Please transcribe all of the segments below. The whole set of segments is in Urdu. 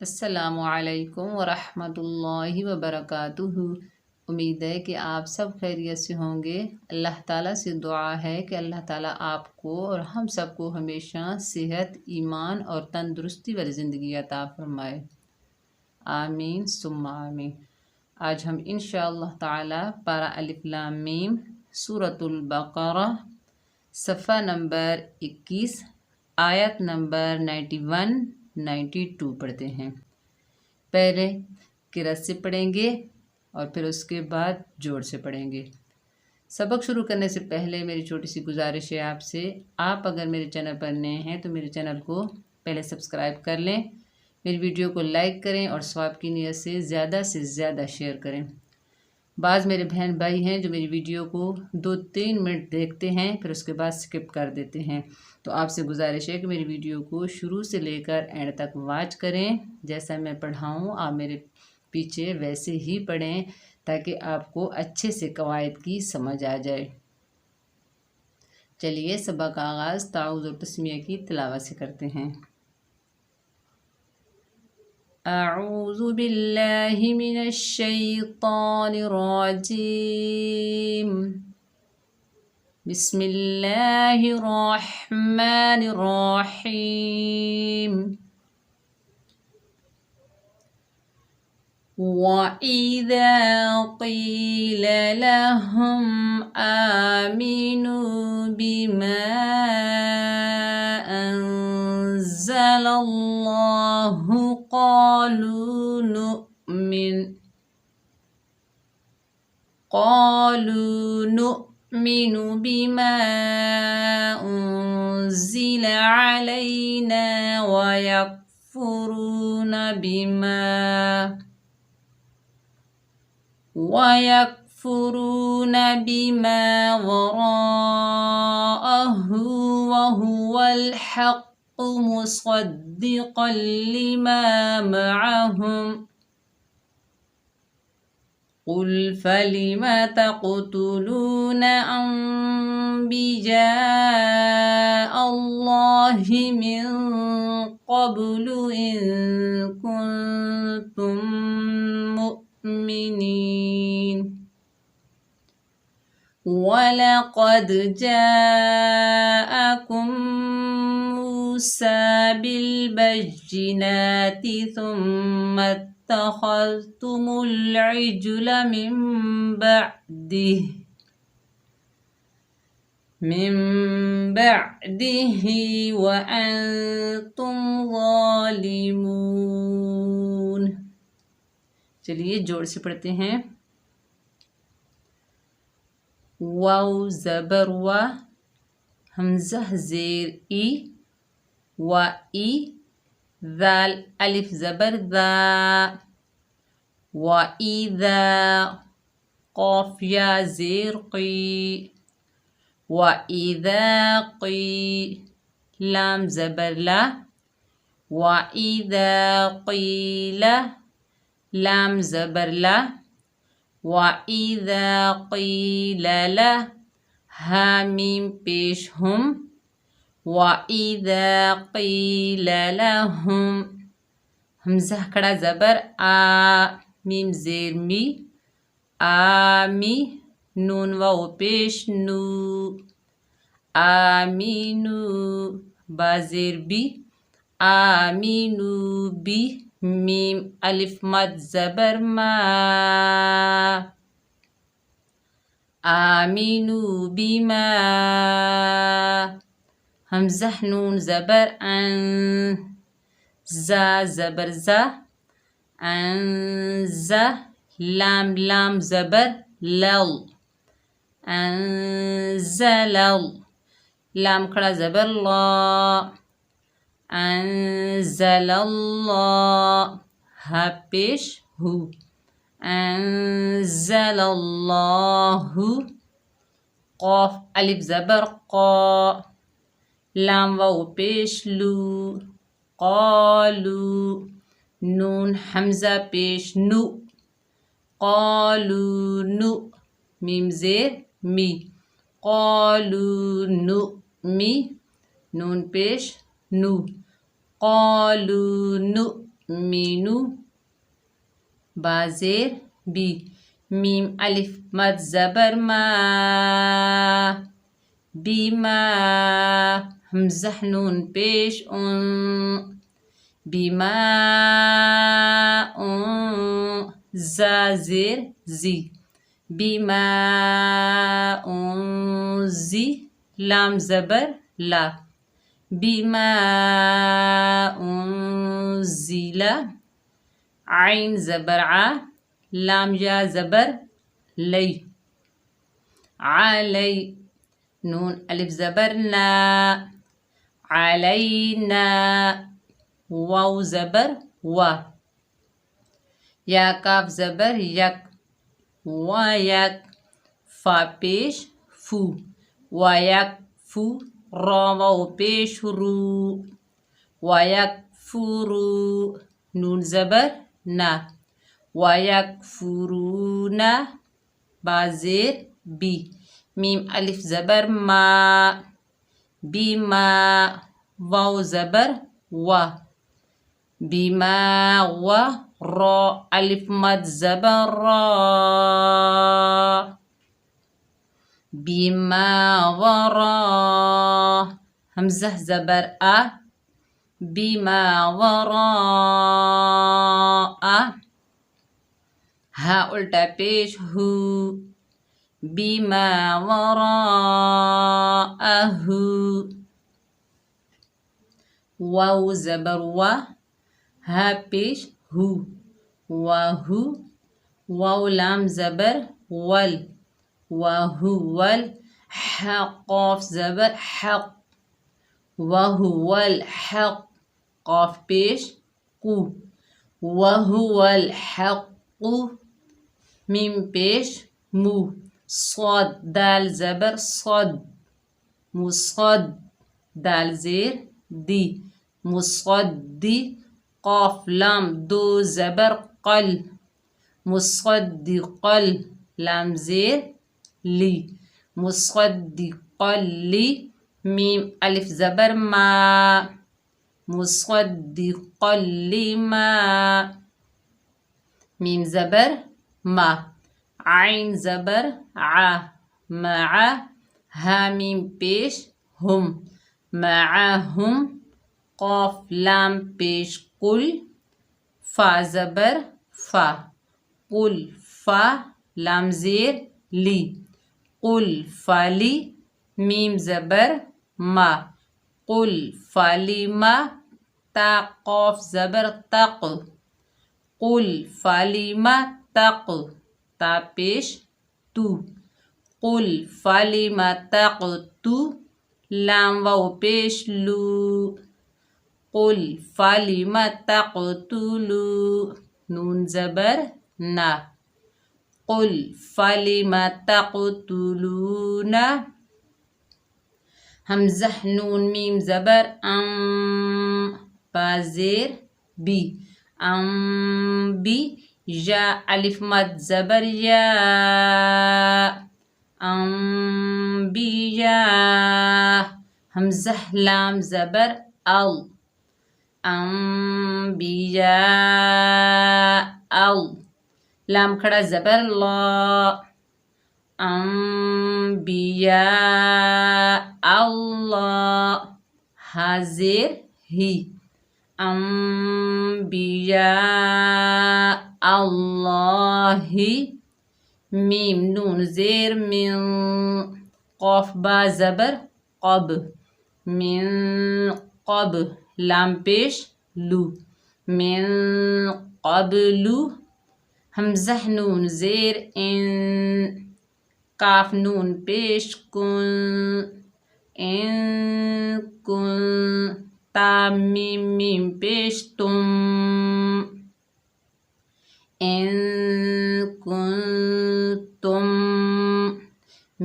السلام علیکم ورحمۃ اللہ وبرکاتہ۔ امید ہے کہ آپ سب خیریت سے ہوں گے۔ اللہ تعالیٰ سے دعا ہے کہ اللہ تعالیٰ آپ کو اور ہم سب کو ہمیشہ صحت، ایمان اور تندرستی والی زندگی عطا فرمائے، آمین ثم آمین۔ آج ہم انشاءاللہ تعالیٰ پارہ الف لام میم سورۃ البقرہ صفحہ نمبر 21 آیت نمبر 91 92 پڑھتے ہیں۔ پہلے قرأت سے پڑھیں گے اور پھر اس کے بعد جوڑ سے پڑھیں گے۔ سبق شروع کرنے سے پہلے میری چھوٹی سی گزارش ہے آپ سے، آپ اگر میرے چینل پر نئے ہیں تو میرے چینل کو پہلے سبسکرائب کر لیں، میری ویڈیو کو لائک کریں اور ثواب کی نیت سے زیادہ شیئر کریں۔ بعض میرے بہن بھائی ہیں جو میری ویڈیو کو 2-3 منٹ دیکھتے ہیں پھر اس کے بعد سکپ کر دیتے ہیں، تو آپ سے گزارش ہے کہ میری ویڈیو کو شروع سے لے کر اینڈ تک واچ کریں، جیسا میں پڑھاؤں آپ میرے پیچھے ویسے ہی پڑھیں تاکہ آپ کو اچھے سے قواعد کی سمجھ آ جائے۔ چلیے سبق کا آغاز تعوذ اور تسمیہ کی تلاوت سے کرتے ہیں۔ اعوذ باللہ من الشیطان الرجیم، بسم اللہ الرحمن الرحیم۔ وَإِذَا قِيلَ لَهُمْ آمِنُوا بِمَا أَنزَلَ اللَّهُ قَالُوا نُؤْمِنُ بِمَا أُنزِلَ عَلَيْنَا وَيَكْفُرُونَ بِمَا وَرَاءَهُ وَهُوَ الْحَقُّ مُصَدِّقًا لِمَا مَعَهُمْ قُلْ فَلِمَ تَقْتُلُونَ أَنْبِيَاءَ اللَّهِ مِنْ قَبْلُ إِنْ كُنْتُمْ مُؤْمِنِينَ وَلَقَدْ جَاءَكُمْ مُوسَى بِالْبَيِّنَاتِ ثُمَّ اتَّخَذْتُمُ الْعِجْلَ مِنْ بَعْدِهِ وَأَنْتُمْ ظَالِمُونَ۔ چلیے جوڑ سے پڑھتے ہیں۔ واو زبر و، حمزہ زیر ای، و ای، ذال الف زبر ذا، و ایذا، قاف یا زیر قی، و ایذا قی، لام زبر لا، و ایذا قیل، لام زبر لا، وَإِذَا قِيلَ لَهُ، ہا میم پیش ہم، وَإِذَا قِيلَ لَهُمْ، حمزہ کھڑا زبر آ، میم زیر می، آمی، نون واو پیش نو، آمینو، با زیر بی، آمینو بی، میم الف مد زبر ما، آمینو بما، حمزہ نون زبر ان، زا زبر زا، انزا، لام زبر لل، انزلل، لام کھڑا زبر لا، انزل اللہ، ہا پیش ہو، انزل اللہ، قاف الف زبر قا، لام واو پیش لو، قالو، نون حمزہ پیش نو، قالو نو، میم زیر می، قالو نو می، نون پیش نو، قالوا مینو با زیر بی میم الف مد زبر ما بیما حمزہ نون پیش بیما زا زیر زی بیما زی لام زبر لا بیما انزلا عین زبر ع لام یا زبر لی علی نون الف زبر نا علینا واو زبر و یا کاف زبر یک و یک فا پیش فو و یک فو را واو پیش رو و یک فرو نون زبر نا و یک فرونا با زیر بی میم الف زبر ما بیما واو زبر و بیما و را الف مد زبر را بیما و را حمزہ زبر ا بیما و را ہا الٹا پیش ہو بیما وراءه واو زبر و ہا پیش ہو وہو واو لام زبر ول وہو ول ح قاف زبر حق وہو الحق قاف پیش قو وہو الحق میم پیش مو صاد دال زبر صد مصد دال زیر دی مصدی قاف لام دو زبر قل مصدقل لام زیر لی مصدقلی میم الف زبر ما مصدقلی ما میم زبر ما عین زبر ع مع ہا میم پیش ہم معہم قاف لام پیش قل فا زبر فا قل فا لام زیر لی قل فالی میم زبر ما قل فالی ما تا قاف زبر تق قل فالما تق تا پیش تو قل فالما تق تو لام واو پیش لو قل فالما تقتلو نون زبر نا قل فالما تقتلون حمزہ نون میم زبر با زیر بی بی یا الف مد زبر یا بیا حمزہ لام زبر ال بیا ال لام کھڑا زبر لا بیا اللہ حاضر ہی انبیاء اللہ میم نون زیر من قاف با زبر قب من قب لام پیش لو من قبلو حمزہ نون زیر ان کاف نون پیش کن ان کن تا میم میم پیش تم ان کنتم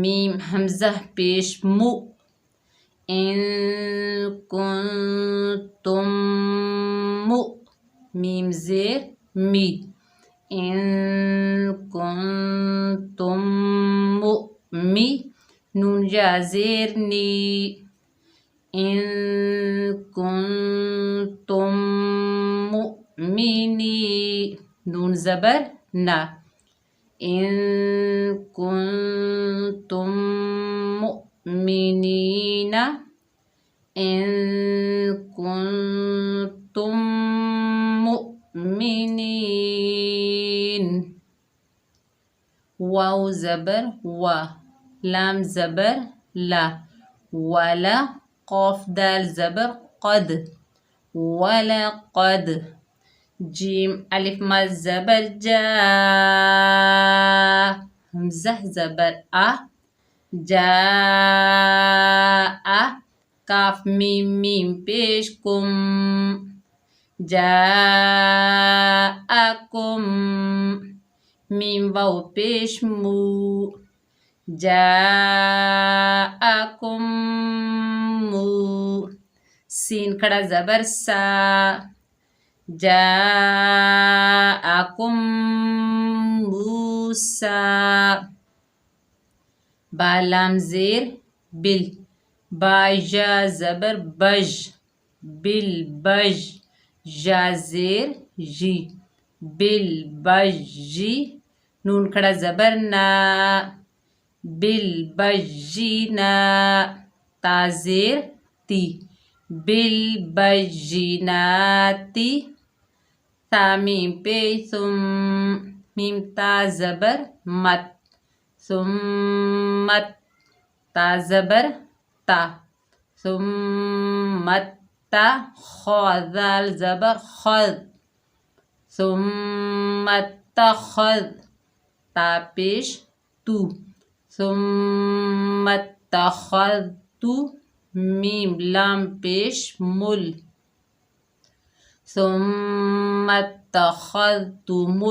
میم حمزہ پیش مو ان کنتم مو میم زیر می ان کنتم مؤمنی نون یا زیر نی ان کنتم نون زبر نا ان کنتم مؤمنین ان کنتم مؤمنین واو زبر و لام زبر لا ولا قاف دال زبر قد ولا قد جیم الف مد زبر جا حمزہ زبر جا کاف میم میم پیش کم جاءکم میم واو پیش مو جاءکم مو سین کھڑا زبر سا جاءکم موسیٰ با لام زیر بل با جا زبر بج بل بج جا زیر جی بل بج جی نون کھڑا زبر نا بل بج جی نا تا زیر تی بل بج جی نا تی تا میم پے ثم میم تا زبر مت ثم تا زبر تا ثم تا خا ذال زبر خذ ثم اتخذ تا پیش تو ثم اتخذت میم لام پیش مل ثم اتخذتم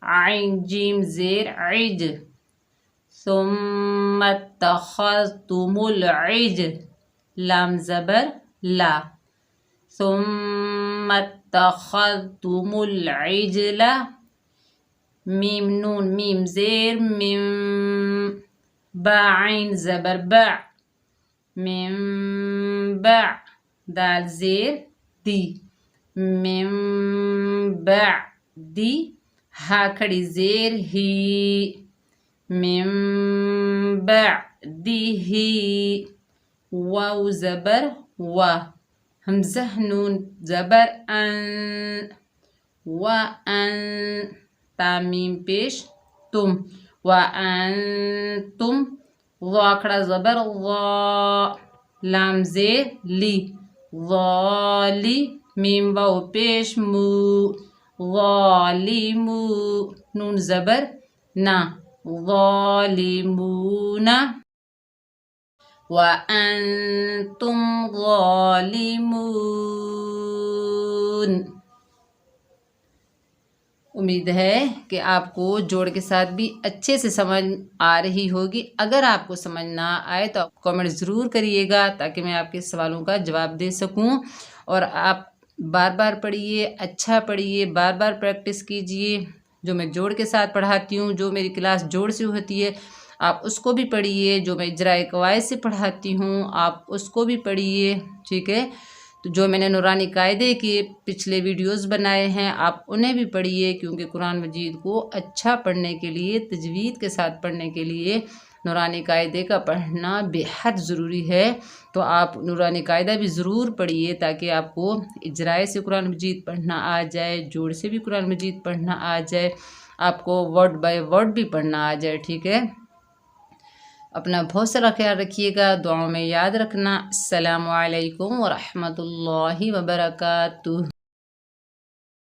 عین جیم زیر عج ثم اتخذتم العجل لام زبر لا ثم اتخذتم العجل میم نون میم زیر میم با عین زبر با میم با دال زیر دی میم با دی ہا کھڑی زیر ہی میم بعدہ واو زبر و حمزہ نون زبر ان وان تا میم پیش تم وانتم ضا کھڑا زبر ضا لام زیر لی ظالی میم واو پیش مو ظالمو نون زبر نا ظالمون وانتم ظالمون امید ہے کہ آپ کو جوڑ کے ساتھ بھی اچھے سے سمجھ آ رہی ہوگی. اگر آپ کو سمجھ نہ آئے تو آپ کامنٹ ضرور کریے گا تاکہ میں آپ کے سوالوں کا جواب دے سکوں. اور آپ بار بار پڑھیے، اچھا پڑھیے، بار بار پریکٹس کیجیے. جو میں جوڑ کے ساتھ پڑھاتی ہوں، جو میری کلاس جوڑ سے ہوتی ہے، آپ اس کو بھی پڑھیے. جو میں اجرائے قواعد سے پڑھاتی ہوں، آپ اس کو بھی پڑھیے. ٹھیک ہے؟ تو جو میں نے نورانی قاعدے کے پچھلے ویڈیوز بنائے ہیں، آپ انہیں بھی پڑھیے، کیونکہ قرآن مجید کو اچھا پڑھنے کے لیے، تجوید کے ساتھ پڑھنے کے لیے نورانی قاعدے کا پڑھنا بے حد ضروری ہے. تو آپ نورانی قاعدہ بھی ضرور پڑھیے تاکہ آپ کو اجرائے سے قرآن مجید پڑھنا آ جائے، جوڑ سے بھی قرآن مجید پڑھنا آ جائے، آپ کو ورڈ بائی ورڈ بھی پڑھنا آ جائے. ٹھیک ہے؟ اپنا بہت سارا خیال رکھیے گا، دعاؤں میں یاد رکھنا. السلام علیکم ورحمۃ اللہ وبرکاتہ.